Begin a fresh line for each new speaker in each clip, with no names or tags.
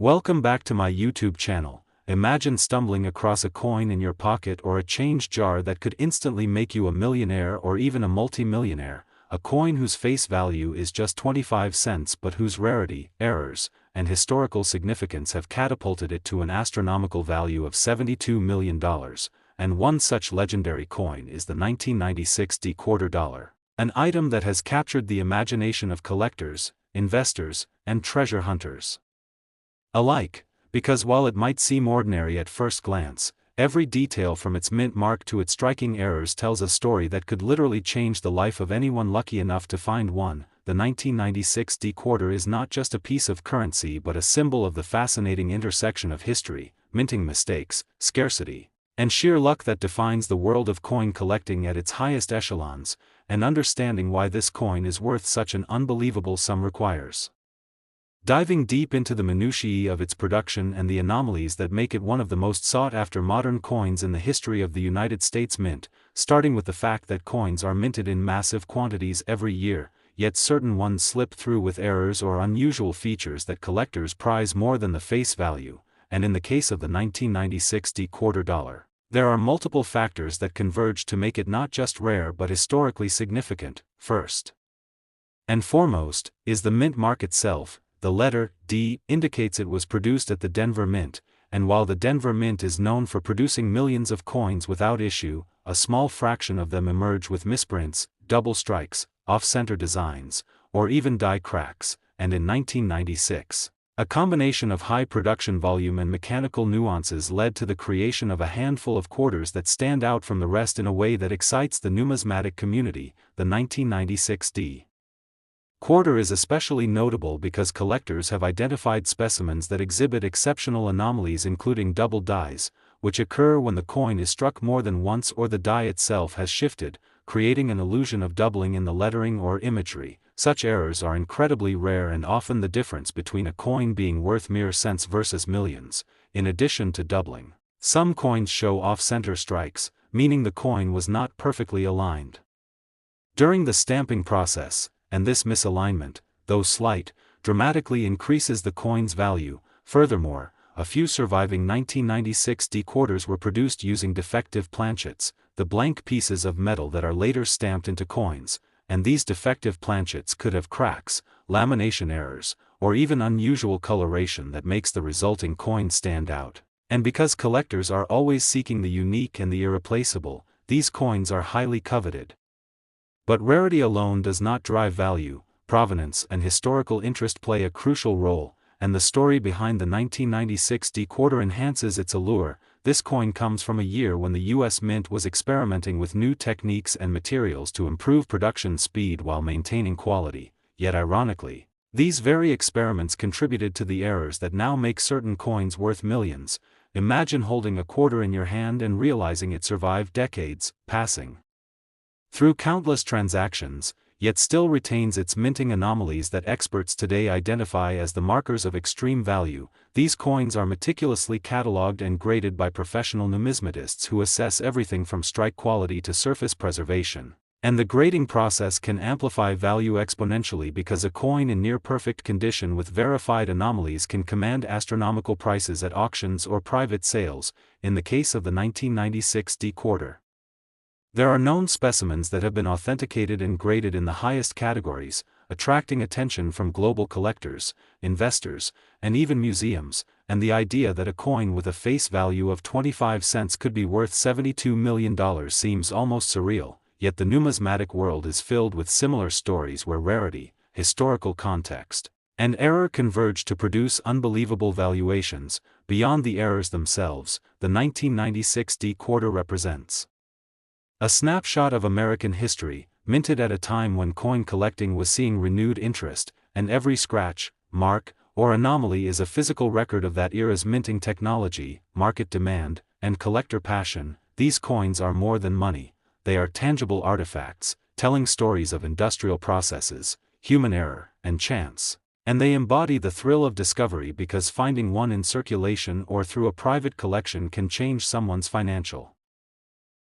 Welcome back to my YouTube channel. Imagine stumbling across a coin in your pocket or a change jar that could instantly make you a millionaire or even a multi-millionaire, a coin whose face value is just 25 cents but whose rarity, errors, and historical significance have catapulted it to an astronomical value of $72 million, and one such legendary coin is the 1996 quarter dollar, an item that has captured the imagination of collectors, investors, and treasure hunters alike, because while it might seem ordinary at first glance, every detail from its mint mark to its striking errors tells a story that could literally change the life of anyone lucky enough to find one. The 1996 quarter is not just a piece of currency but a symbol of the fascinating intersection of history, minting mistakes, scarcity, and sheer luck that defines the world of coin collecting at its highest echelons, and understanding why this coin is worth such an unbelievable sum requires diving deep into the minutiae of its production and the anomalies that make it one of the most sought-after modern coins in the history of the United States Mint, starting with the fact that coins are minted in massive quantities every year, yet certain ones slip through with errors or unusual features that collectors prize more than the face value, and in the case of the 1996 quarter dollar, there are multiple factors that converge to make it not just rare but historically significant. First and foremost is the mint mark itself. The letter D indicates it was produced at the Denver Mint, and while the Denver Mint is known for producing millions of coins without issue, a small fraction of them emerge with misprints, double strikes, off-center designs, or even die cracks, and in 1996, a combination of high production volume and mechanical nuances led to the creation of a handful of quarters that stand out from the rest in a way that excites the numismatic community. The 1996 quarter is especially notable because collectors have identified specimens that exhibit exceptional anomalies, including double dies, which occur when the coin is struck more than once or the die itself has shifted, creating an illusion of doubling in the lettering or imagery. Such errors are incredibly rare and often the difference between a coin being worth mere cents versus millions. In addition to doubling, some coins show off-center strikes, meaning the coin was not perfectly aligned during the stamping process, and this misalignment, though slight, dramatically increases the coin's value. Furthermore, a few surviving 1996 quarters were produced using defective planchets, the blank pieces of metal that are later stamped into coins, and these defective planchets could have cracks, lamination errors, or even unusual coloration that makes the resulting coin stand out. And because collectors are always seeking the unique and the irreplaceable, these coins are highly coveted. But rarity alone does not drive value. Provenance and historical interest play a crucial role, and the story behind the 1996 quarter enhances its allure. This coin comes from a year when the U.S. Mint was experimenting with new techniques and materials to improve production speed while maintaining quality, yet ironically, these very experiments contributed to the errors that now make certain coins worth millions. Imagine holding a quarter in your hand and realizing it survived decades, passing through countless transactions, yet still retains its minting anomalies that experts today identify as the markers of extreme value. These coins are meticulously catalogued and graded by professional numismatists who assess everything from strike quality to surface preservation, and the grading process can amplify value exponentially because a coin in near-perfect condition with verified anomalies can command astronomical prices at auctions or private sales. In the case of the 1996 quarter, there are known specimens that have been authenticated and graded in the highest categories, attracting attention from global collectors, investors, and even museums, and the idea that a coin with a face value of 25 cents could be worth $72 million seems almost surreal. Yet the numismatic world is filled with similar stories where rarity, historical context, and error converge to produce unbelievable valuations. Beyond the errors themselves, the 1996 quarter represents a snapshot of American history, minted at a time when coin collecting was seeing renewed interest, and every scratch, mark, or anomaly is a physical record of that era's minting technology, market demand, and collector passion. These coins are more than money. They are tangible artifacts, telling stories of industrial processes, human error, and chance. And they embody the thrill of discovery because finding one in circulation or through a private collection can change someone's financial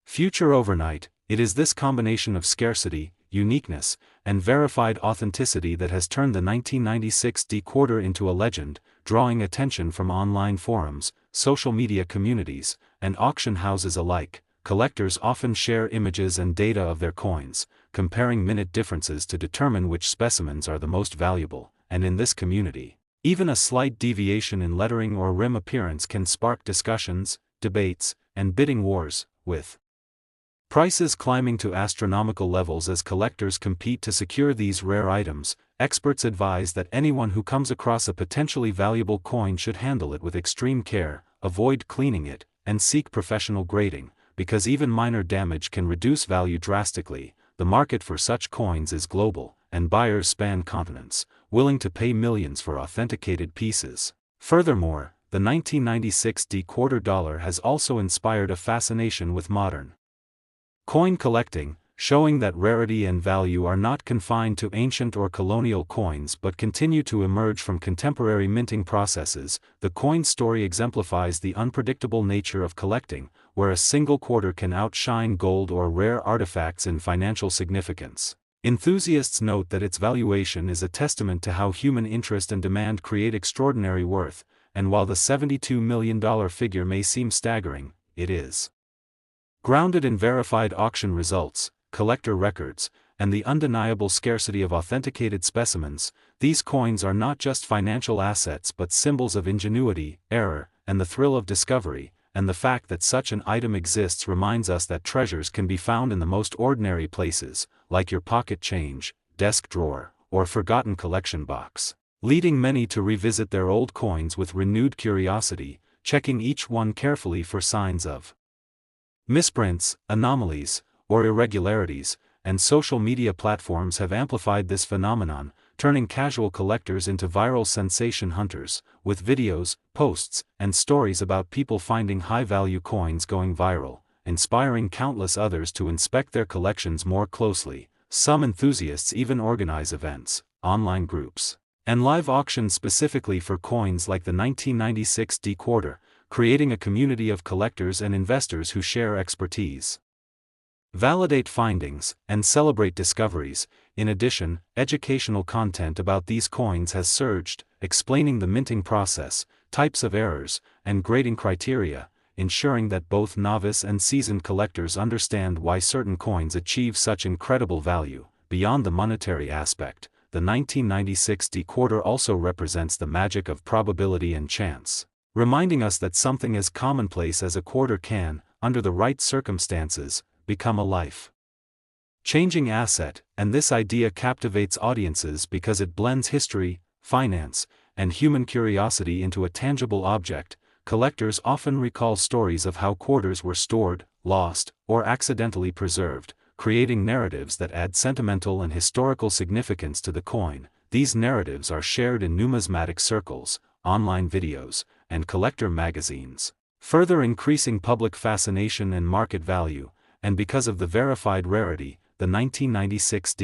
future overnight. It is this combination of scarcity, uniqueness, and verified authenticity that has turned the 1996 quarter into a legend, drawing attention from online forums, social media communities, and auction houses alike. Collectors often share images and data of their coins, comparing minute differences to determine which specimens are the most valuable, and in this community, even a slight deviation in lettering or rim appearance can spark discussions, debates, and bidding wars, with prices climbing to astronomical levels as collectors compete to secure these rare items. Experts advise that anyone who comes across a potentially valuable coin should handle it with extreme care, avoid cleaning it, and seek professional grading, because even minor damage can reduce value drastically. The market for such coins is global, and buyers span continents, willing to pay millions for authenticated pieces. Furthermore, the 1996 quarter dollar has also inspired a fascination with modern coin collecting, showing that rarity and value are not confined to ancient or colonial coins but continue to emerge from contemporary minting processes. The coin story exemplifies the unpredictable nature of collecting, where a single quarter can outshine gold or rare artifacts in financial significance. Enthusiasts note that its valuation is a testament to how human interest and demand create extraordinary worth, and while the $72 million figure may seem staggering, it is grounded in verified auction results, collector records, and the undeniable scarcity of authenticated specimens. These coins are not just financial assets but symbols of ingenuity, error, and the thrill of discovery, and the fact that such an item exists reminds us that treasures can be found in the most ordinary places, like your pocket change, desk drawer, or forgotten collection box, leading many to revisit their old coins with renewed curiosity, checking each one carefully for signs of misprints, anomalies, or irregularities, and social media platforms have amplified this phenomenon, turning casual collectors into viral sensation hunters, with videos, posts, and stories about people finding high-value coins going viral, inspiring countless others to inspect their collections more closely. Some enthusiasts even organize events, online groups, and live auctions specifically for coins like the 1996 quarter, creating a community of collectors and investors who share expertise, validate findings, and celebrate discoveries. In addition, educational content about these coins has surged, explaining the minting process, types of errors, and grading criteria, ensuring that both novice and seasoned collectors understand why certain coins achieve such incredible value. Beyond the monetary aspect, the 1996 quarter also represents the magic of probability and chance, reminding us that something as commonplace as a quarter can, under the right circumstances, become a life-changing asset. And this idea captivates audiences because it blends history, finance, and human curiosity into a tangible object. Collectors often recall stories of how quarters were stored, lost, or accidentally preserved, creating narratives that add sentimental and historical significance to the coin. These narratives are shared in numismatic circles, online videos, and collector magazines, further increasing public fascination and market value. And because of the verified rarity, the 1996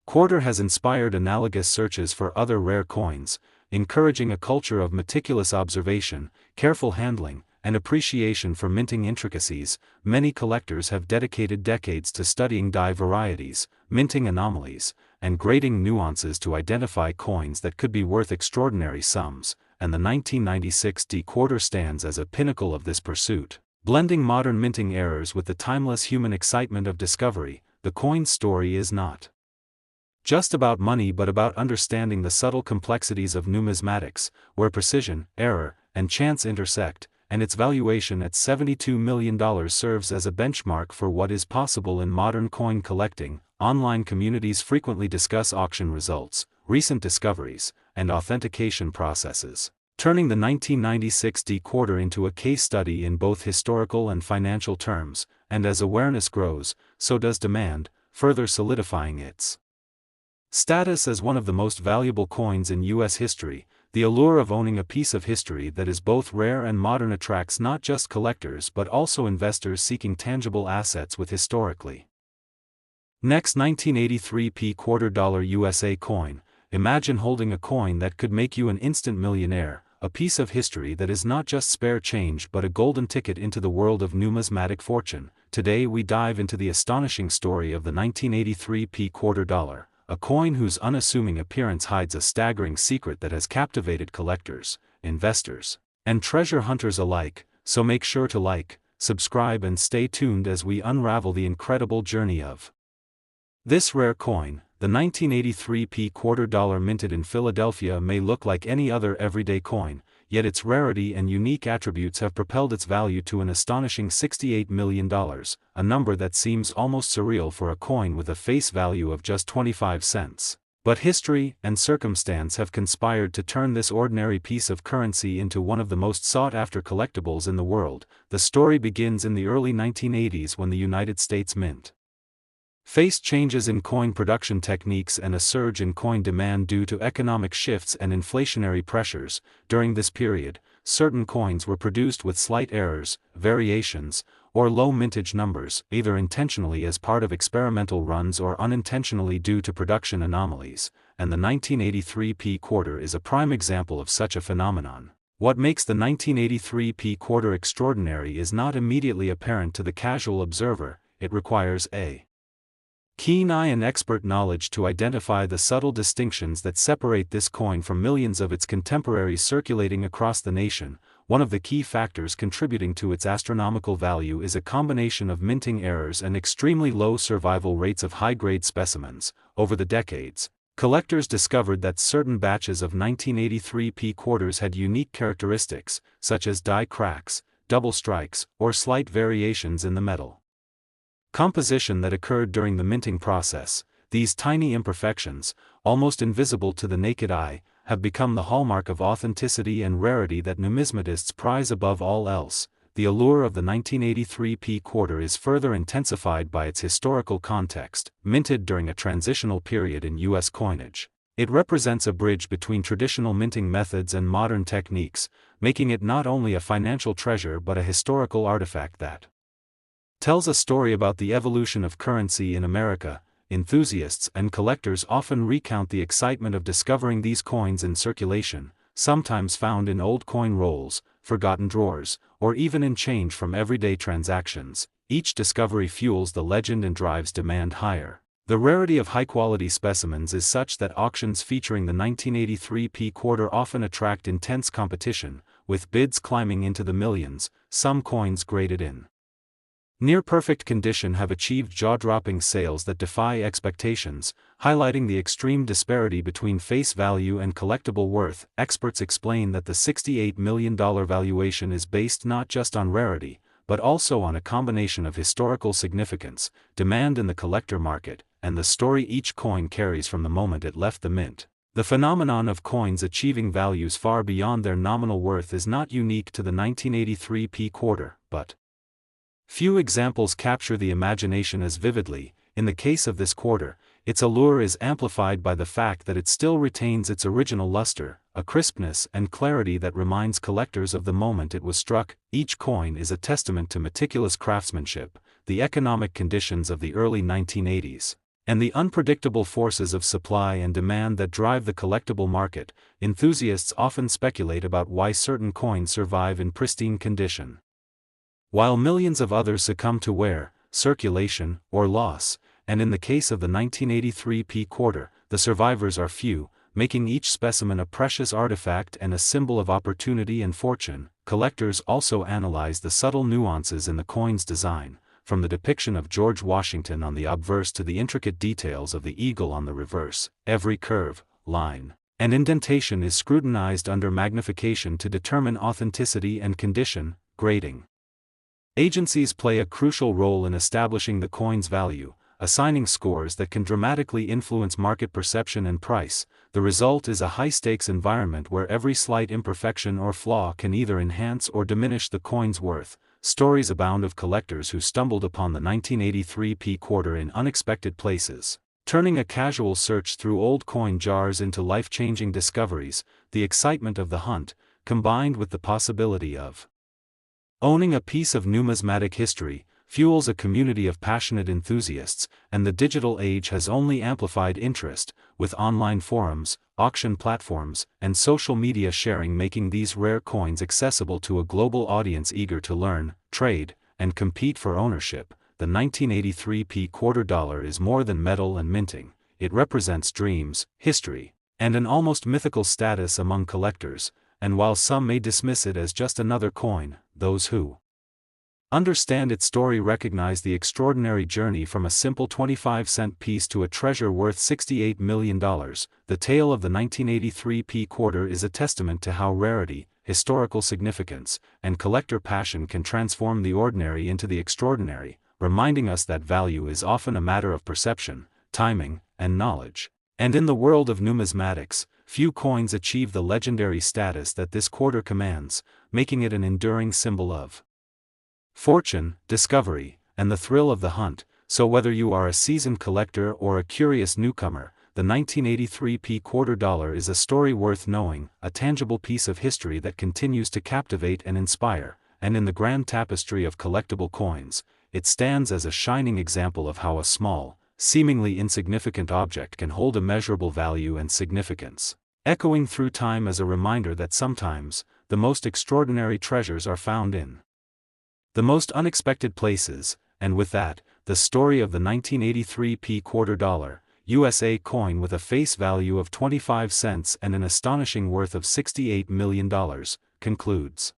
quarter has inspired analogous searches for other rare coins, encouraging a culture of meticulous observation, careful handling, and appreciation for minting intricacies. Many collectors have dedicated decades to studying die varieties, minting anomalies, and grading nuances to identify coins that could be worth extraordinary sums, and the 1996 quarter stands as a pinnacle of this pursuit. Blending modern minting errors with the timeless human excitement of discovery, the coin story is not just about money but about understanding the subtle complexities of numismatics, where precision, error, and chance intersect, and its valuation at $72 million serves as a benchmark for what is possible in modern coin collecting. Online communities frequently discuss auction results, recent discoveries, and authentication processes, turning the 1996 quarter into a case study in both historical and financial terms. And as awareness grows, so does demand, further solidifying its status as one of the most valuable coins in U.S. history. The allure of owning a piece of history that is both rare and modern attracts not just collectors but also investors seeking tangible assets with historically. Next, 1983 quarter dollar USA coin. Imagine holding a coin that could make you an instant millionaire, a piece of history that is not just spare change but a golden ticket into the world of numismatic fortune. Today we dive into the astonishing story of the 1983 quarter dollar, a coin whose unassuming appearance hides a staggering secret that has captivated collectors, investors, and treasure hunters alike, so make sure to like, subscribe and stay tuned as we unravel the incredible journey of this rare coin. The 1983 quarter dollar minted in Philadelphia may look like any other everyday coin, yet its rarity and unique attributes have propelled its value to an astonishing $68 million, a number that seems almost surreal for a coin with a face value of just 25 cents. But history and circumstance have conspired to turn this ordinary piece of currency into one of the most sought-after collectibles in the world. The story begins in the early 1980s when the United States Mint faced changes in coin production techniques and a surge in coin demand due to economic shifts and inflationary pressures. During this period, certain coins were produced with slight errors, variations, or low mintage numbers, either intentionally as part of experimental runs or unintentionally due to production anomalies, and the 1983 quarter is a prime example of such a phenomenon. What makes the 1983 quarter extraordinary is not immediately apparent to the casual observer. It requires a keen eye and expert knowledge to identify the subtle distinctions that separate this coin from millions of its contemporaries circulating across the nation. One of the key factors contributing to its astronomical value is a combination of minting errors and extremely low survival rates of high-grade specimens. Over the decades, collectors discovered that certain batches of 1983 quarters had unique characteristics, such as die cracks, double strikes, or slight variations in the metal composition that occurred during the minting process. These tiny imperfections, almost invisible to the naked eye, have become the hallmark of authenticity and rarity that numismatists prize above all else. The allure of the 1983 quarter is further intensified by its historical context. Minted during a transitional period in U.S. coinage, it represents a bridge between traditional minting methods and modern techniques, making it not only a financial treasure but a historical artifact that tells a story about the evolution of currency in America. Enthusiasts and collectors often recount the excitement of discovering these coins in circulation, sometimes found in old coin rolls, forgotten drawers, or even in change from everyday transactions. Each discovery fuels the legend and drives demand higher. The rarity of high-quality specimens is such that auctions featuring the 1983 quarter often attract intense competition, with bids climbing into the millions. Some coins graded in near-perfect condition have achieved jaw-dropping sales that defy expectations, highlighting the extreme disparity between face value and collectible worth. Experts explain that the $68 million valuation is based not just on rarity, but also on a combination of historical significance, demand in the collector market, and the story each coin carries from the moment it left the mint. The phenomenon of coins achieving values far beyond their nominal worth is not unique to the 1983 quarter, but few examples capture the imagination as vividly. In the case of this quarter, its allure is amplified by the fact that it still retains its original luster, a crispness and clarity that reminds collectors of the moment it was struck. Each coin is a testament to meticulous craftsmanship, the economic conditions of the early 1980s, and the unpredictable forces of supply and demand that drive the collectible market. Enthusiasts often speculate about why certain coins survive in pristine condition, while millions of others succumb to wear, circulation, or loss, and in the case of the 1983 quarter, the survivors are few, making each specimen a precious artifact and a symbol of opportunity and fortune. Collectors also analyze the subtle nuances in the coin's design, from the depiction of George Washington on the obverse to the intricate details of the eagle on the reverse. Every curve, line, and indentation is scrutinized under magnification to determine authenticity and condition. Grading agencies play a crucial role in establishing the coin's value, assigning scores that can dramatically influence market perception and price. The result is a high-stakes environment where every slight imperfection or flaw can either enhance or diminish the coin's worth. Stories abound of collectors who stumbled upon the 1983 quarter in unexpected places, turning a casual search through old coin jars into life-changing discoveries. The excitement of the hunt, combined with the possibility of owning a piece of numismatic history, fuels a community of passionate enthusiasts, and the digital age has only amplified interest, with online forums, auction platforms, and social media sharing making these rare coins accessible to a global audience eager to learn, trade, and compete for ownership. The 1983 quarter dollar is more than metal and minting. it represents dreams, history, and an almost mythical status among collectors, and while some may dismiss it as just another coin, those who understand its story recognize the extraordinary journey from a simple 25-cent piece to a treasure worth $68 million. The tale of the 1983 P quarter is a testament to how rarity, historical significance, and collector passion can transform the ordinary into the extraordinary, reminding us that value is often a matter of perception, timing, and knowledge. And in the world of numismatics, few coins achieve the legendary status that this quarter commands, making it an enduring symbol of fortune, discovery, and the thrill of the hunt. So whether you are a seasoned collector or a curious newcomer, the 1983 P quarter dollar is a story worth knowing, a tangible piece of history that continues to captivate and inspire, and in the grand tapestry of collectible coins, it stands as a shining example of how a small, seemingly insignificant object can hold immeasurable value and significance, echoing through time as a reminder that sometimes, the most extraordinary treasures are found in the most unexpected places. And with that, the story of the 1983 P quarter dollar, USA coin with a face value of 25 cents and an astonishing worth of $68 million, concludes.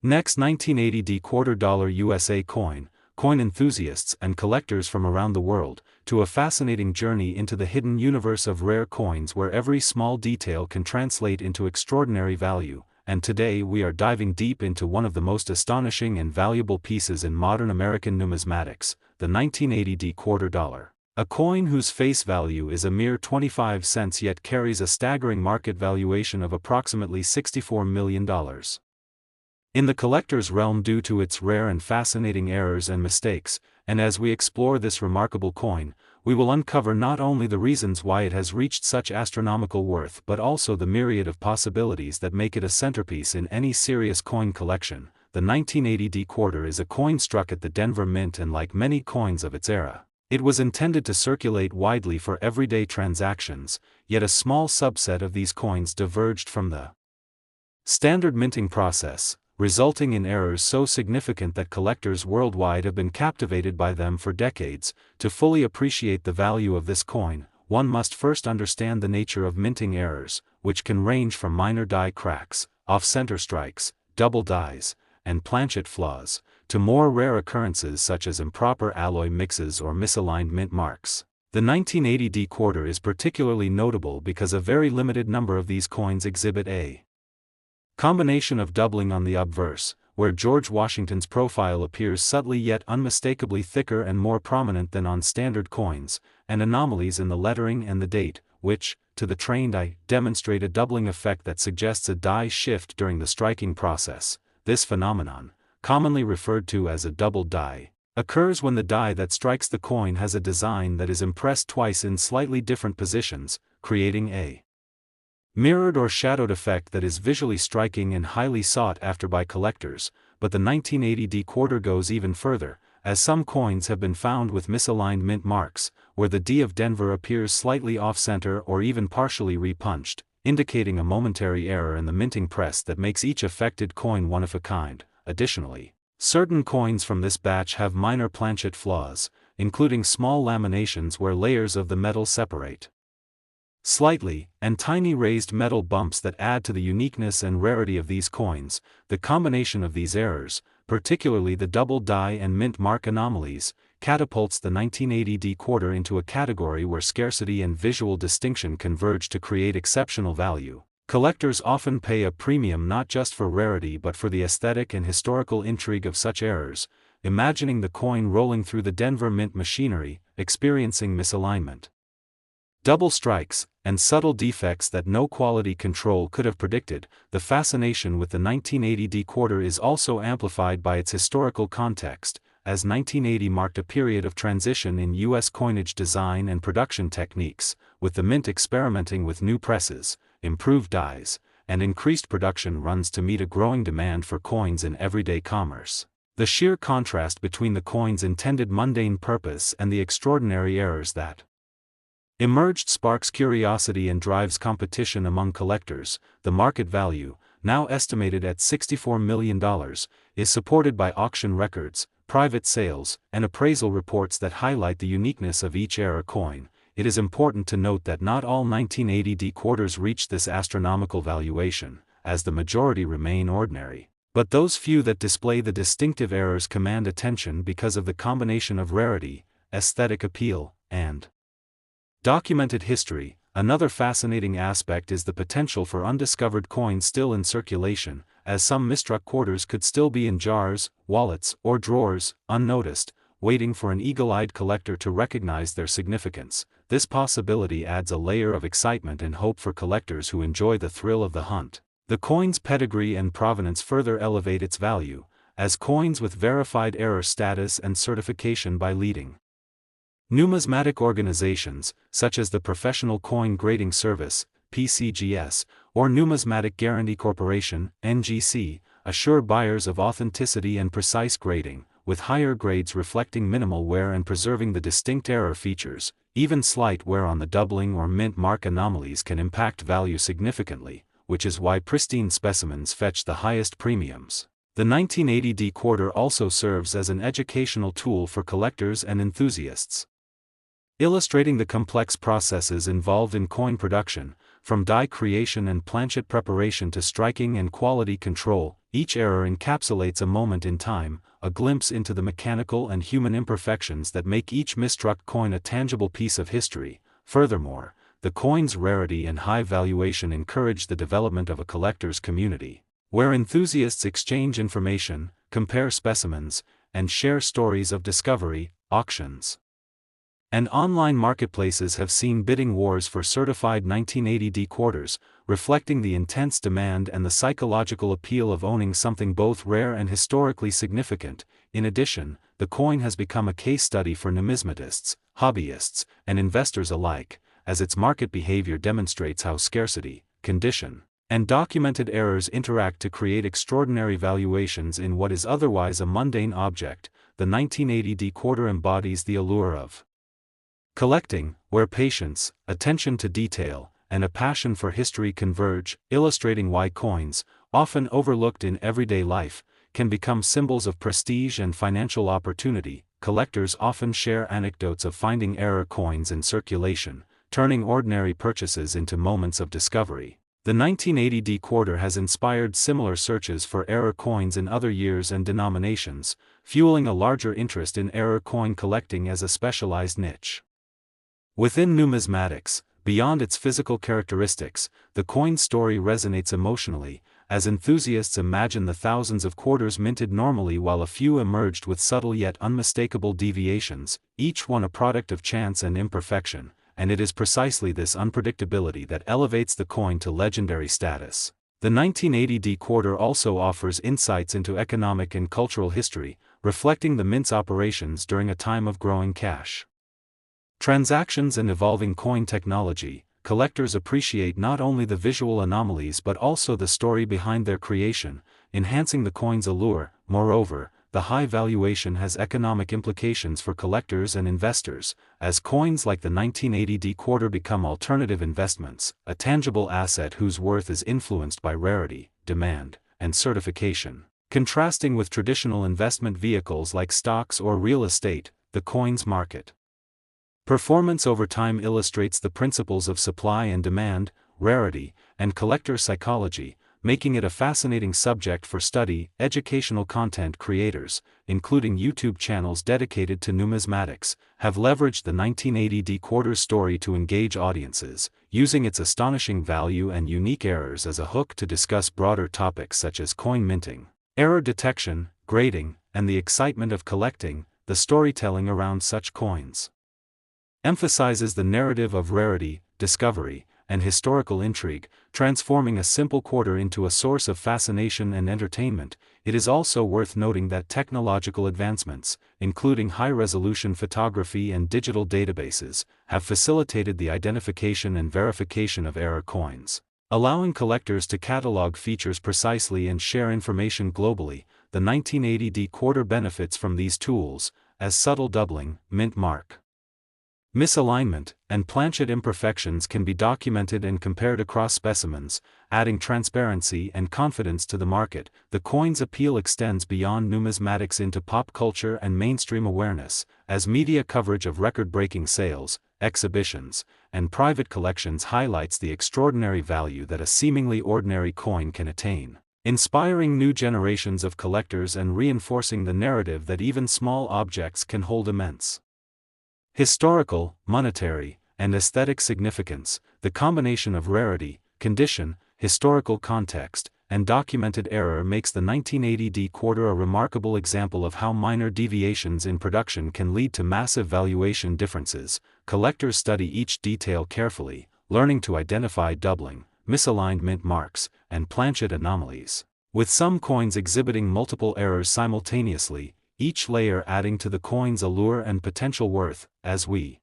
Next, 1980 D quarter dollar USA coin enthusiasts and collectors from around the world, to a fascinating journey into the hidden universe of rare coins where every small detail can translate into extraordinary value. And today we are diving deep into one of the most astonishing and valuable pieces in modern American numismatics, the 1980 D quarter dollar. A coin whose face value is a mere 25 cents yet carries a staggering market valuation of approximately $64 million. In the collector's realm due to its rare and fascinating errors and mistakes, and as we explore this remarkable coin, we will uncover not only the reasons why it has reached such astronomical worth but also the myriad of possibilities that make it a centerpiece in any serious coin collection. The 1980 D quarter is a coin struck at the Denver Mint, and like many coins of its era, it was intended to circulate widely for everyday transactions, yet a small subset of these coins diverged from the standard minting process, resulting in errors so significant that collectors worldwide have been captivated by them for decades. To fully appreciate the value of this coin, one must first understand the nature of minting errors, which can range from minor die cracks, off-center strikes, double dies, and planchet flaws, to more rare occurrences such as improper alloy mixes or misaligned mint marks. The 1980 D quarter is particularly notable because a very limited number of these coins exhibit a combination of doubling on the obverse, where George Washington's profile appears subtly yet unmistakably thicker and more prominent than on standard coins, and anomalies in the lettering and the date, which, to the trained eye, demonstrate a doubling effect that suggests a die shift during the striking process. This phenomenon, commonly referred to as a double die, occurs when the die that strikes the coin has a design that is impressed twice in slightly different positions, creating a mirrored or shadowed effect that is visually striking and highly sought after by collectors. But the 1980 D quarter goes even further, as some coins have been found with misaligned mint marks, where the D of Denver appears slightly off-center or even partially repunched, indicating a momentary error in the minting press that makes each affected coin one of a kind. Additionally, certain coins from this batch have minor planchet flaws, including small laminations where layers of the metal separate slightly, and tiny raised metal bumps that add to the uniqueness and rarity of these coins. The combination of these errors, particularly the double die and mint mark anomalies, catapults the 1980 D quarter into a category where scarcity and visual distinction converge to create exceptional value. Collectors often pay a premium not just for rarity but for the aesthetic and historical intrigue of such errors, imagining the coin rolling through the Denver Mint machinery, experiencing misalignment, double strikes, and subtle defects that no quality control could have predicted. The fascination with the 1980 D quarter is also amplified by its historical context, as 1980 marked a period of transition in U.S. coinage design and production techniques, with the Mint experimenting with new presses, improved dies, and increased production runs to meet a growing demand for coins in everyday commerce. The sheer contrast between the coin's intended mundane purpose and the extraordinary errors that emerged sparks curiosity and drives competition among collectors. The market value, now estimated at $64 million, is supported by auction records, private sales, and appraisal reports that highlight the uniqueness of each era coin. it is important to note that not all 1980D quarters reach this astronomical valuation, as the majority remain ordinary. But those few that display the distinctive errors command attention because of the combination of rarity, aesthetic appeal, and documented history. Another fascinating aspect is the potential for undiscovered coins still in circulation, as some misstruck quarters could still be in jars, wallets, or drawers, unnoticed, waiting for an eagle-eyed collector to recognize their significance. This possibility adds a layer of excitement and hope for collectors who enjoy the thrill of the hunt. The coin's pedigree and provenance further elevate its value, as coins with verified error status and certification by leading numismatic organizations, such as the Professional Coin Grading Service, PCGS, or Numismatic Guarantee Corporation, NGC, assure buyers of authenticity and precise grading, with higher grades reflecting minimal wear and preserving the distinct error features. Even slight wear on the doubling or mint mark anomalies can impact value significantly, which is why pristine specimens fetch the highest premiums. The 1980D quarter also serves as an educational tool for collectors and enthusiasts, illustrating the complex processes involved in coin production, from die creation and planchet preparation to striking and quality control. Each error encapsulates a moment in time, a glimpse into the mechanical and human imperfections that make each misstruck coin a tangible piece of history. Furthermore, the coin's rarity and high valuation encourage the development of a collector's community, where enthusiasts exchange information, compare specimens, and share stories of discovery. Auctions and online marketplaces have seen bidding wars for certified 1980D quarters, reflecting the intense demand and the psychological appeal of owning something both rare and historically significant. In addition, the coin has become a case study for numismatists, hobbyists, and investors alike, as its market behavior demonstrates how scarcity, condition, and documented errors interact to create extraordinary valuations in what is otherwise a mundane object. The 1980D quarter embodies the allure of collecting, where patience, attention to detail, and a passion for history converge, illustrating why coins, often overlooked in everyday life, can become symbols of prestige and financial opportunity. Collectors often share anecdotes of finding error coins in circulation, turning ordinary purchases into moments of discovery. The 1980D quarter has inspired similar searches for error coins in other years and denominations, fueling a larger interest in error coin collecting as a specialized niche. Within numismatics, beyond its physical characteristics, the coin's story resonates emotionally, as enthusiasts imagine the thousands of quarters minted normally while a few emerged with subtle yet unmistakable deviations, each one a product of chance and imperfection, and it is precisely this unpredictability that elevates the coin to legendary status. The 1980D quarter also offers insights into economic and cultural history, reflecting the mint's operations during a time of growing cash transactions and evolving coin technology. Collectors appreciate not only the visual anomalies but also the story behind their creation, enhancing the coin's allure. Moreover, the high valuation has economic implications for collectors and investors, as coins like the 1980D quarter become alternative investments, a tangible asset whose worth is influenced by rarity, demand, and certification. Contrasting with traditional investment vehicles like stocks or real estate, the coin's market performance over time illustrates the principles of supply and demand, rarity, and collector psychology, making it a fascinating subject for study. Educational content creators, including YouTube channels dedicated to numismatics, have leveraged the 1980D quarter story to engage audiences, using its astonishing value and unique errors as a hook to discuss broader topics such as coin minting, error detection, grading, and the excitement of collecting. The storytelling around such coins emphasizes the narrative of rarity, discovery, and historical intrigue, transforming a simple quarter into a source of fascination and entertainment. It is also worth noting that technological advancements, including high-resolution photography and digital databases, have facilitated the identification and verification of error coins, allowing collectors to catalog features precisely and share information globally. The 1980D quarter benefits from these tools, as subtle doubling, mint mark misalignment, and planchet imperfections can be documented and compared across specimens, adding transparency and confidence to the market. The coin's appeal extends beyond numismatics into pop culture and mainstream awareness, as media coverage of record-breaking sales, exhibitions, and private collections highlights the extraordinary value that a seemingly ordinary coin can attain, inspiring new generations of collectors and reinforcing the narrative that even small objects can hold immense historical, monetary, and aesthetic significance. The combination of rarity, condition, historical context, and documented error makes the 1980D quarter a remarkable example of how minor deviations in production can lead to massive valuation differences. Collectors study each detail carefully, learning to identify doubling, misaligned mint marks, and planchet anomalies. With some coins exhibiting multiple errors simultaneously, each layer adding to the coin's allure and potential worth. As we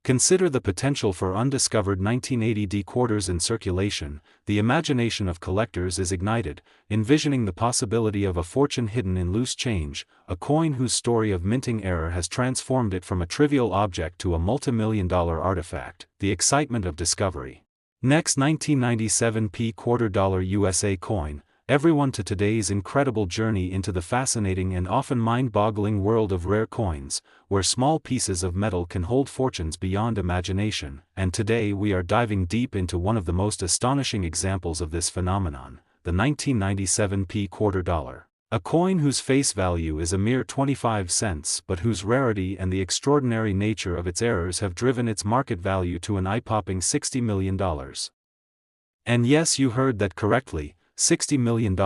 consider the potential for undiscovered 1980D quarters in circulation, the imagination of collectors is ignited, envisioning the possibility of a fortune hidden in loose change, a coin whose story of minting error has transformed it from a trivial object to a multimillion-dollar artifact. The excitement of discovery. Next, 1997 quarter dollar USA coin. Everyone to today's incredible journey into the fascinating and often mind-boggling world of rare coins, where small pieces of metal can hold fortunes beyond imagination. And today we are diving deep into one of the most astonishing examples of this phenomenon, the 1997 quarter dollar. A coin whose face value is a mere 25 cents but whose rarity and the extraordinary nature of its errors have driven its market value to an eye-popping $60 million. And yes, you heard that correctly. $60 million,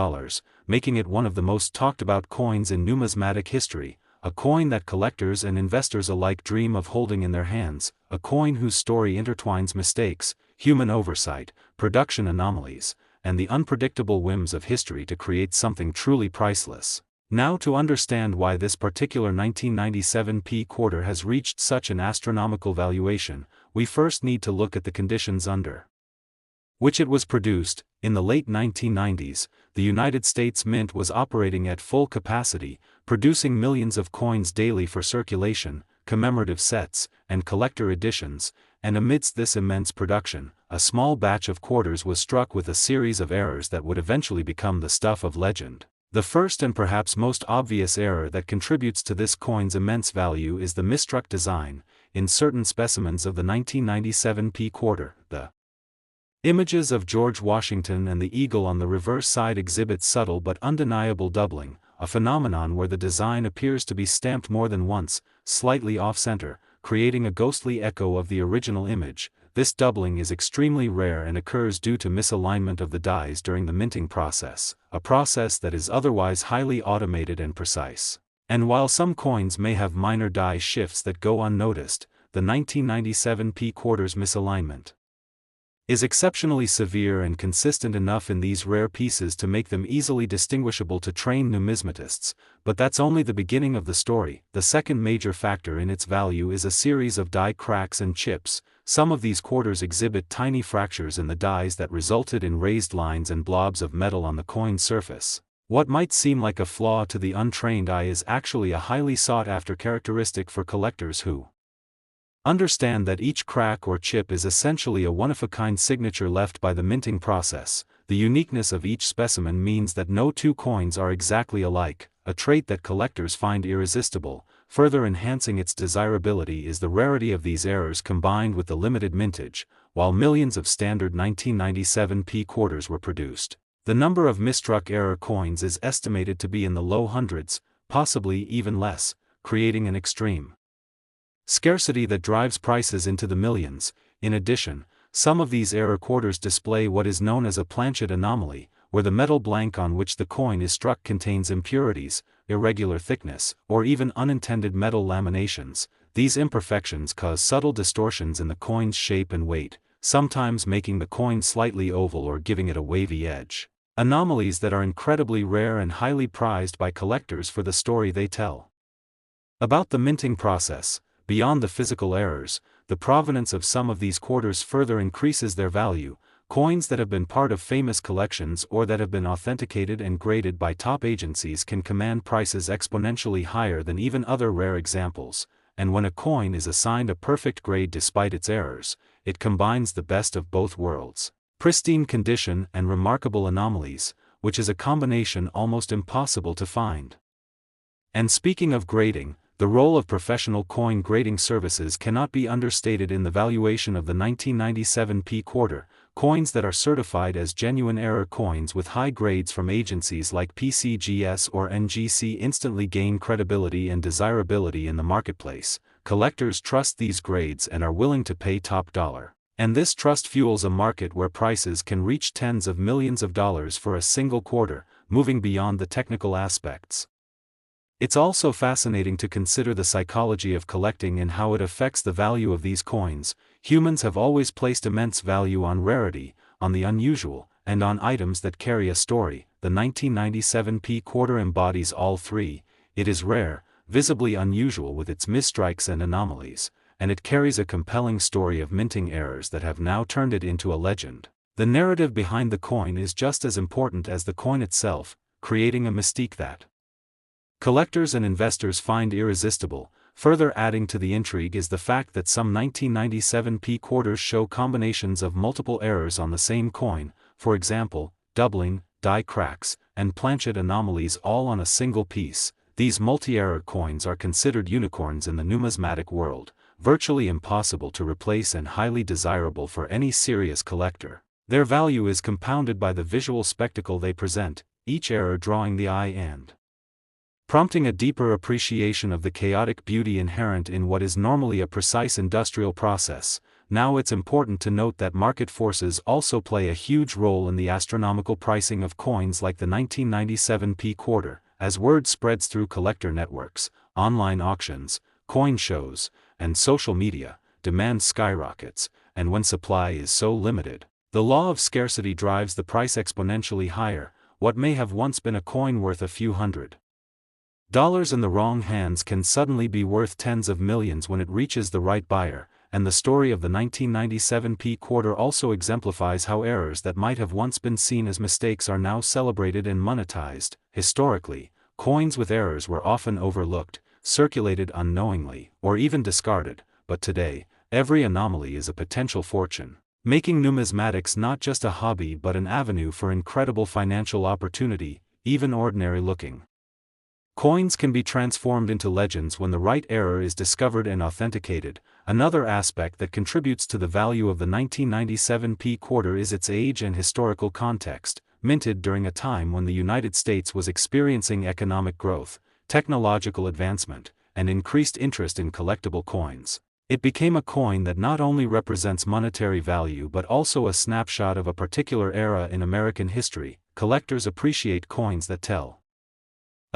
making it one of the most talked-about coins in numismatic history, a coin that collectors and investors alike dream of holding in their hands, a coin whose story intertwines mistakes, human oversight, production anomalies, and the unpredictable whims of history to create something truly priceless. Now, to understand why this particular 1997 quarter has reached such an astronomical valuation, we first need to look at the conditions under which it was produced. In the late 1990s, the United States Mint was operating at full capacity, producing millions of coins daily for circulation, commemorative sets, and collector editions, and amidst this immense production, a small batch of quarters was struck with a series of errors that would eventually become the stuff of legend. The first and perhaps most obvious error that contributes to this coin's immense value is the misstruck design. In certain specimens of the 1997 quarter, the images of George Washington and the eagle on the reverse side exhibit subtle but undeniable doubling, a phenomenon where the design appears to be stamped more than once, slightly off-center, creating a ghostly echo of the original image. This doubling is extremely rare and occurs due to misalignment of the dies during the minting process, a process that is otherwise highly automated and precise. And while some coins may have minor die shifts that go unnoticed, the 1997 quarter's misalignment is exceptionally severe and consistent enough in these rare pieces to make them easily distinguishable to trained numismatists. But that's only the beginning of the story. The second major factor in its value is a series of die cracks and chips. Some of these quarters exhibit tiny fractures in the dies that resulted in raised lines and blobs of metal on the coin surface. What might seem like a flaw to the untrained eye is actually a highly sought-after characteristic for collectors who understand that each crack or chip is essentially a one-of-a-kind signature left by the minting process. The uniqueness of each specimen means that no two coins are exactly alike, a trait that collectors find irresistible. Further enhancing its desirability is the rarity of these errors combined with the limited mintage. While millions of standard 1997 quarters were produced, the number of misstruck error coins is estimated to be in the low hundreds, possibly even less, creating an extreme scarcity that drives prices into the millions. In addition, some of these error quarters display what is known as a planchet anomaly, where the metal blank on which the coin is struck contains impurities, irregular thickness, or even unintended metal laminations. These imperfections cause subtle distortions in the coin's shape and weight, sometimes making the coin slightly oval or giving it a wavy edge. Anomalies that are incredibly rare and highly prized by collectors for the story they tell about the minting process. Beyond the physical errors, the provenance of some of these quarters further increases their value. Coins that have been part of famous collections or that have been authenticated and graded by top agencies can command prices exponentially higher than even other rare examples. And when a coin is assigned a perfect grade despite its errors, it combines the best of both worlds: pristine condition and remarkable anomalies, which is a combination almost impossible to find. And speaking of grading, the role of professional coin grading services cannot be understated in the valuation of the 1997 P-Quarter. Coins that are certified as genuine error coins with high grades from agencies like PCGS or NGC instantly gain credibility and desirability in the marketplace. Collectors trust these grades and are willing to pay top dollar. And this trust fuels a market where prices can reach tens of millions of dollars for a single quarter, moving beyond the technical aspects. It's also fascinating to consider the psychology of collecting and how it affects the value of these coins. Humans have always placed immense value on rarity, on the unusual, and on items that carry a story. The 1997 P-Quarter embodies all three. It is rare, visibly unusual with its misstrikes and anomalies, and it carries a compelling story of minting errors that have now turned it into a legend. The narrative behind the coin is just as important as the coin itself, creating a mystique that collectors and investors find irresistible. Further adding to the intrigue is the fact that some 1997 P-Quarters show combinations of multiple errors on the same coin, for example, doubling, die cracks, and planchet anomalies all on a single piece. These multi-error coins are considered unicorns in the numismatic world, virtually impossible to replace and highly desirable for any serious collector. Their value is compounded by the visual spectacle they present, each error drawing the eye and prompting a deeper appreciation of the chaotic beauty inherent in what is normally a precise industrial process. Now it's important to note that market forces also play a huge role in the astronomical pricing of coins like the 1997 P-Quarter. As word spreads through collector networks, online auctions, coin shows, and social media, demand skyrockets, and when supply is so limited, the law of scarcity drives the price exponentially higher. What may have once been a coin worth a few $100 in the wrong hands can suddenly be worth tens of millions when it reaches the right buyer, and the story of the 1997 P-Quarter also exemplifies how errors that might have once been seen as mistakes are now celebrated and monetized. Historically, coins with errors were often overlooked, circulated unknowingly, or even discarded, but today, every anomaly is a potential fortune, making numismatics not just a hobby but an avenue for incredible financial opportunity. Even ordinary-looking coins can be transformed into legends when the right error is discovered and authenticated. Another aspect that contributes to the value of the 1997 P-Quarter is its age and historical context. Minted during a time when the United States was experiencing economic growth, technological advancement, and increased interest in collectible coins, it became a coin that not only represents monetary value but also a snapshot of a particular era in American history. Collectors appreciate coins that tell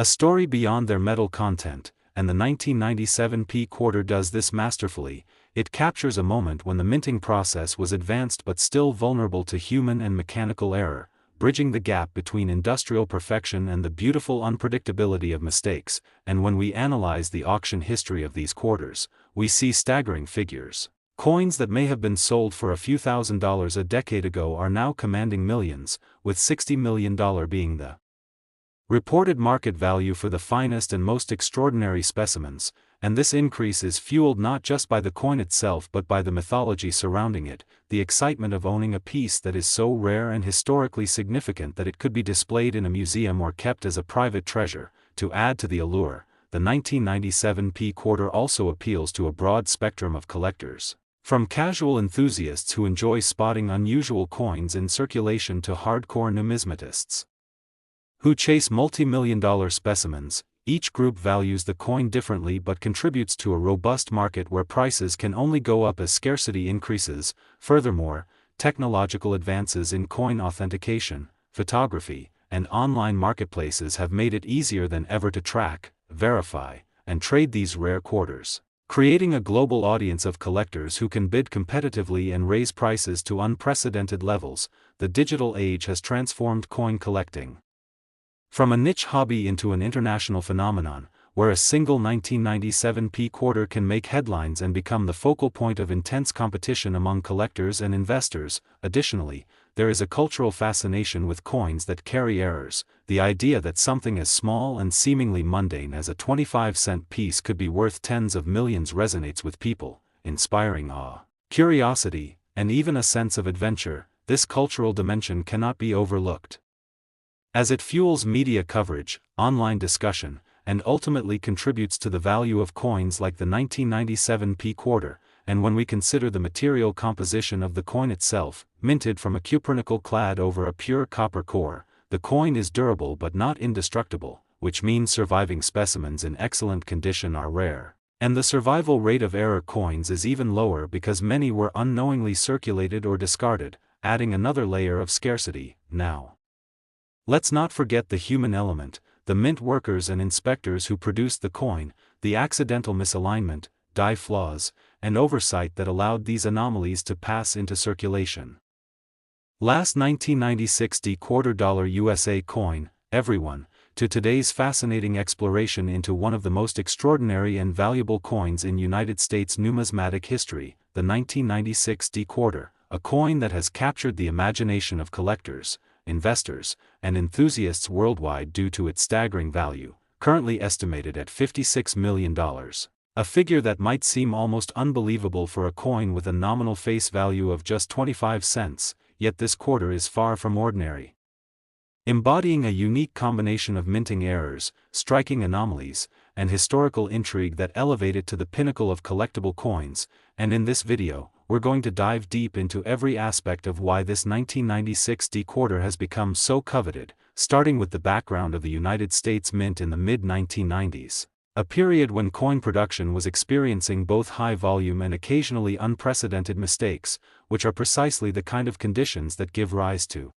a story beyond their metal content, and the 1997 P-Quarter does this masterfully. It captures a moment when the minting process was advanced but still vulnerable to human and mechanical error, bridging the gap between industrial perfection and the beautiful unpredictability of mistakes. And when we analyze the auction history of these quarters, we see staggering figures. Coins that may have been sold for a few $1,000s a decade ago are now commanding millions, with $60 million being the reported market value for the finest and most extraordinary specimens, and this increase is fueled not just by the coin itself but by the mythology surrounding it, the excitement of owning a piece that is so rare and historically significant that it could be displayed in a museum or kept as a private treasure. To add to the allure, the 1997 P-Quarter also appeals to a broad spectrum of collectors, from casual enthusiasts who enjoy spotting unusual coins in circulation to hardcore numismatists who chase multi-million-dollar specimens. Each group values the coin differently but contributes to a robust market where prices can only go up as scarcity increases. Furthermore, technological advances in coin authentication, photography, and online marketplaces have made it easier than ever to track, verify, and trade these rare quarters, creating a global audience of collectors who can bid competitively and raise prices to unprecedented levels. The digital age has transformed coin collecting from a niche hobby into an international phenomenon, where a single 1997 P-Quarter can make headlines and become the focal point of intense competition among collectors and investors. Additionally, there is a cultural fascination with coins that carry errors. The idea that something as small and seemingly mundane as a 25-cent piece could be worth tens of millions resonates with people, inspiring awe, curiosity, and even a sense of adventure. This cultural dimension cannot be overlooked, as it fuels media coverage, online discussion, and ultimately contributes to the value of coins like the 1997 P quarter, and when we consider the material composition of the coin itself, minted from a cupronickel clad over a pure copper core, the coin is durable but not indestructible, which means surviving specimens in excellent condition are rare. And the survival rate of error coins is even lower because many were unknowingly circulated or discarded, adding another layer of scarcity. Now, let's not forget the human element, the mint workers and inspectors who produced the coin, the accidental misalignment, die flaws, and oversight that allowed these anomalies to pass into circulation. Last 1996 $quarter USA coin, everyone, to today's fascinating exploration into one of the most extraordinary and valuable coins in United States numismatic history, the 1996 quarter, a coin that has captured the imagination of collectors, investors, and enthusiasts worldwide due to its staggering value, currently estimated at $56 million. A figure that might seem almost unbelievable for a coin with a nominal face value of just 25 cents, yet this quarter is far from ordinary. Embodying a unique combination of minting errors, striking anomalies, and historical intrigue that elevate it to the pinnacle of collectible coins, and in this video, we're going to dive deep into every aspect of why this 1996 quarter has become so coveted, starting with the background of the United States Mint in the mid-1990s. A period when coin production was experiencing both high volume and occasionally unprecedented mistakes, which are precisely the kind of conditions that give rise to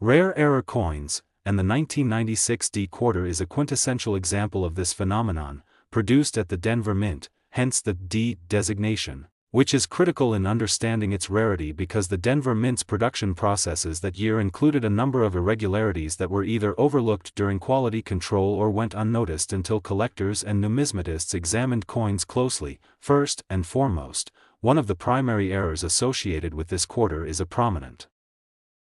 rare error coins, and the 1996 quarter is a quintessential example of this phenomenon, produced at the Denver Mint, hence the D designation, which is critical in understanding its rarity because the Denver Mint's production processes that year included a number of irregularities that were either overlooked during quality control or went unnoticed until collectors and numismatists examined coins closely. First and foremost, one of the primary errors associated with this quarter is a prominent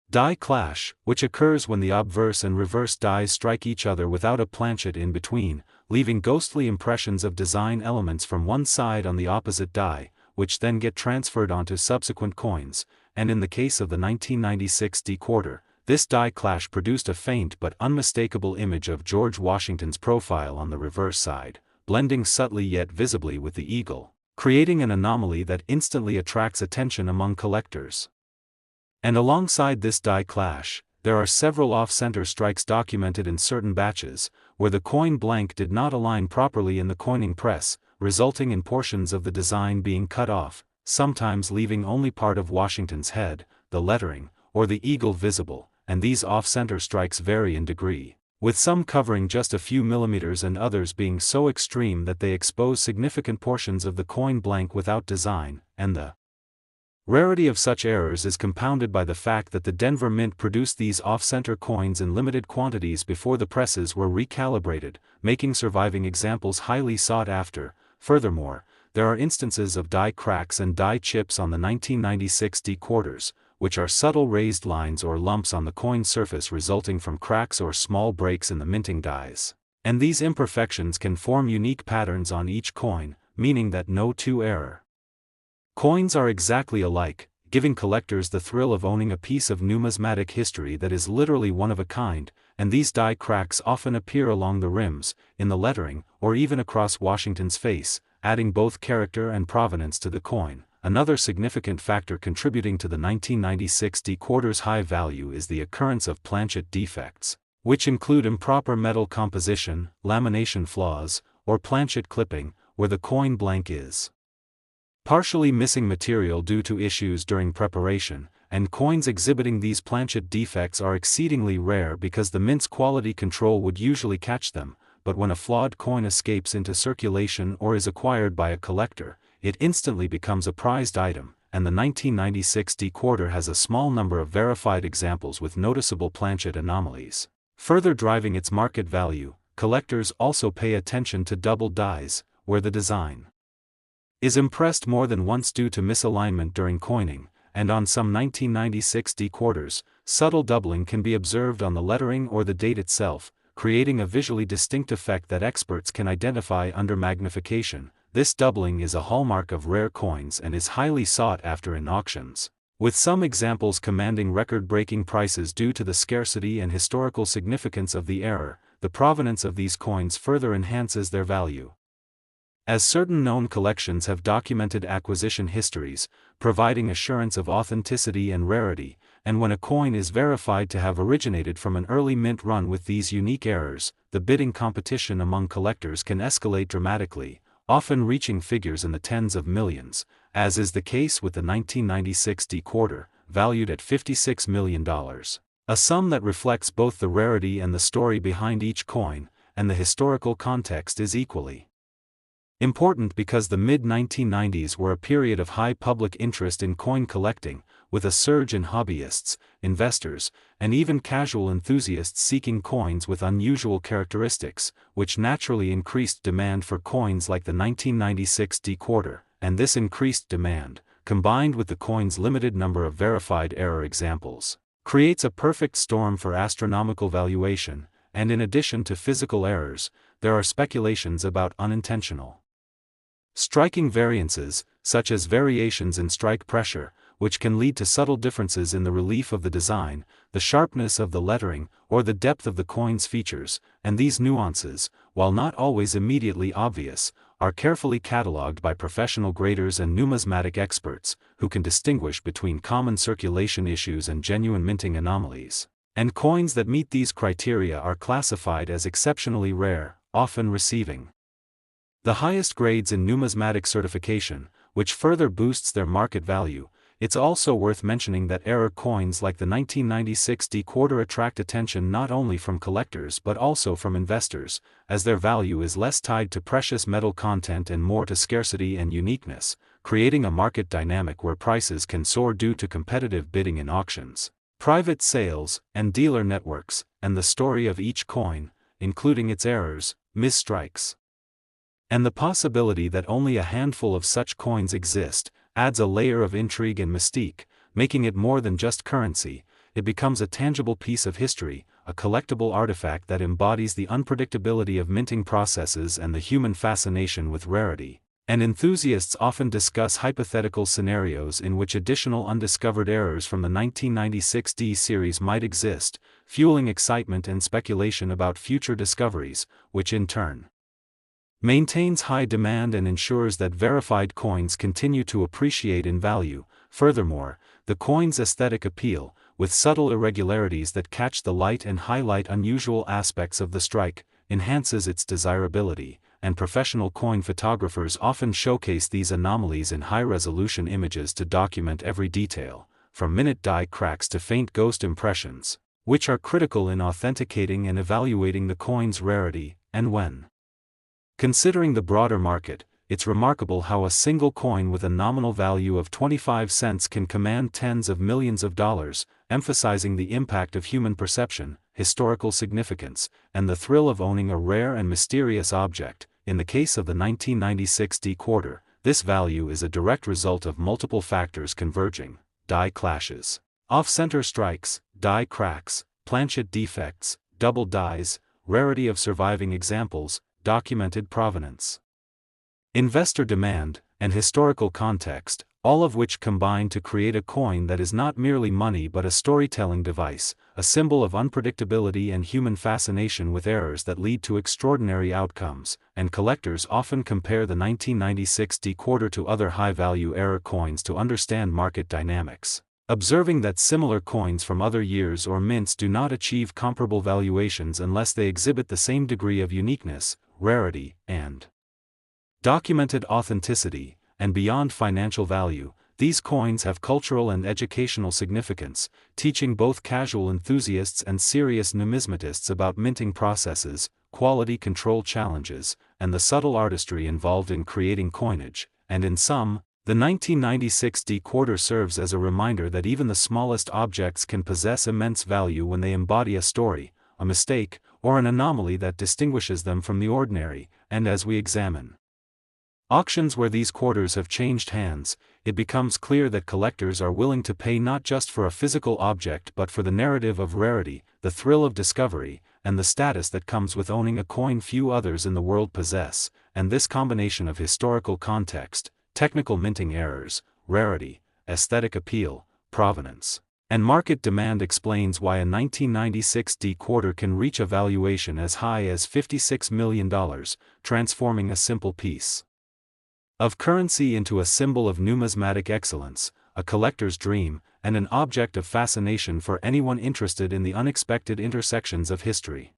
die clash, which occurs when the obverse and reverse dies strike each other without a planchet in between, leaving ghostly impressions of design elements from one side on the opposite die, which then get transferred onto subsequent coins, and in the case of the 1996 quarter, this die clash produced a faint but unmistakable image of George Washington's profile on the reverse side, blending subtly yet visibly with the eagle, creating an anomaly that instantly attracts attention among collectors. And alongside this die clash, there are several off-center strikes documented in certain batches, where the coin blank did not align properly in the coining press, resulting in portions of the design being cut off, sometimes leaving only part of Washington's head, the lettering, or the eagle visible, and these off-center strikes vary in degree, with some covering just a few millimeters and others being so extreme that they expose significant portions of the coin blank without design, and the rarity of such errors is compounded by the fact that the Denver Mint produced these off-center coins in limited quantities before the presses were recalibrated, making surviving examples highly sought after. Furthermore, there are instances of die cracks and die chips on the 1996 quarters, which are subtle raised lines or lumps on the coin surface resulting from cracks or small breaks in the minting dies. And these imperfections can form unique patterns on each coin, meaning that no two error coins are exactly alike, giving collectors the thrill of owning a piece of numismatic history that is literally one of a kind, and these die cracks often appear along the rims, in the lettering, or even across Washington's face, adding both character and provenance to the coin. Another significant factor contributing to the 1996 quarter's high value is the occurrence of planchet defects, which include improper metal composition, lamination flaws, or planchet clipping, where the coin blank is partially missing material due to issues during preparation, and coins exhibiting these planchet defects are exceedingly rare because the mint's quality control would usually catch them, but when a flawed coin escapes into circulation or is acquired by a collector, it instantly becomes a prized item, and the 1996 quarter has a small number of verified examples with noticeable planchet anomalies. Further driving its market value, collectors also pay attention to double dies, where the design is impressed more than once due to misalignment during coining, and on some 1996 quarters, subtle doubling can be observed on the lettering or the date itself, creating a visually distinct effect that experts can identify under magnification. This doubling is a hallmark of rare coins and is highly sought after in auctions. with some examples commanding record-breaking prices due to the scarcity and historical significance of the era. The provenance of these coins further enhances their value, as certain known collections have documented acquisition histories, providing assurance of authenticity and rarity, and when a coin is verified to have originated from an early mint run with these unique errors, the bidding competition among collectors can escalate dramatically, often reaching figures in the tens of millions, as is the case with the 1996 D quarter, valued at $56 million. A sum that reflects both the rarity and the story behind each coin, and the historical context is equally important because the mid-1990s were a period of high public interest in coin collecting, with a surge in hobbyists, investors, and even casual enthusiasts seeking coins with unusual characteristics, which naturally increased demand for coins like the 1996 D quarter, and this increased demand, combined with the coin's limited number of verified error examples, creates a perfect storm for astronomical valuation, and in addition to physical errors, there are speculations about unintentional striking variances, such as variations in strike pressure, which can lead to subtle differences in the relief of the design, the sharpness of the lettering, or the depth of the coin's features, and these nuances, while not always immediately obvious, are carefully catalogued by professional graders and numismatic experts, who can distinguish between common circulation issues and genuine minting anomalies. And coins that meet these criteria are classified as exceptionally rare, often receiving the highest grades in numismatic certification, which further boosts their market value. It's also worth mentioning that error coins like the 1996 D quarter attract attention not only from collectors but also from investors, as their value is less tied to precious metal content and more to scarcity and uniqueness, creating a market dynamic where prices can soar due to competitive bidding in auctions, private sales, and dealer networks, and the story of each coin, including its errors, misstrikes, and the possibility that only a handful of such coins exist, adds a layer of intrigue and mystique, making it more than just currency. It becomes a tangible piece of history, a collectible artifact that embodies the unpredictability of minting processes and the human fascination with rarity. And enthusiasts often discuss hypothetical scenarios in which additional undiscovered errors from the 1996 D series might exist, fueling excitement and speculation about future discoveries, which in turn maintains high demand and ensures that verified coins continue to appreciate in value. Furthermore, the coin's aesthetic appeal, with subtle irregularities that catch the light and highlight unusual aspects of the strike, enhances its desirability, and professional coin photographers often showcase these anomalies in high-resolution images to document every detail, from minute die cracks to faint ghost impressions, which are critical in authenticating and evaluating the coin's rarity. And when considering the broader market, it's remarkable how a single coin with a nominal value of 25 cents can command tens of millions of dollars, emphasizing the impact of human perception, historical significance, and the thrill of owning a rare and mysterious object. In the case of the 1996 D quarter, this value is a direct result of multiple factors converging: die clashes, off-center strikes, die cracks, planchet defects, double dies, rarity of surviving examples, documented provenance, investor demand, and historical context, all of which combine to create a coin that is not merely money but a storytelling device, a symbol of unpredictability and human fascination with errors that lead to extraordinary outcomes. And collectors often compare the 1996 D quarter to other high-value error coins to understand market dynamics, observing that similar coins from other years or mints do not achieve comparable valuations unless they exhibit the same degree of uniqueness, rarity, and documented authenticity. And beyond financial value, these coins have cultural and educational significance, teaching both casual enthusiasts and serious numismatists about minting processes, quality control challenges, and the subtle artistry involved in creating coinage. And in sum, the 1996 D quarter serves as a reminder that even the smallest objects can possess immense value when they embody a story, a mistake, or an anomaly that distinguishes them from the ordinary. And as we examine auctions where these quarters have changed hands, it becomes clear that collectors are willing to pay not just for a physical object but for the narrative of rarity, the thrill of discovery, and the status that comes with owning a coin few others in the world possess. And this combination of historical context, technical minting errors, rarity, aesthetic appeal, provenance. And market demand explains why a 1996 D quarter can reach a valuation as high as $56 million, transforming a simple piece of currency into a symbol of numismatic excellence, a collector's dream, and an object of fascination for anyone interested in the unexpected intersections of history.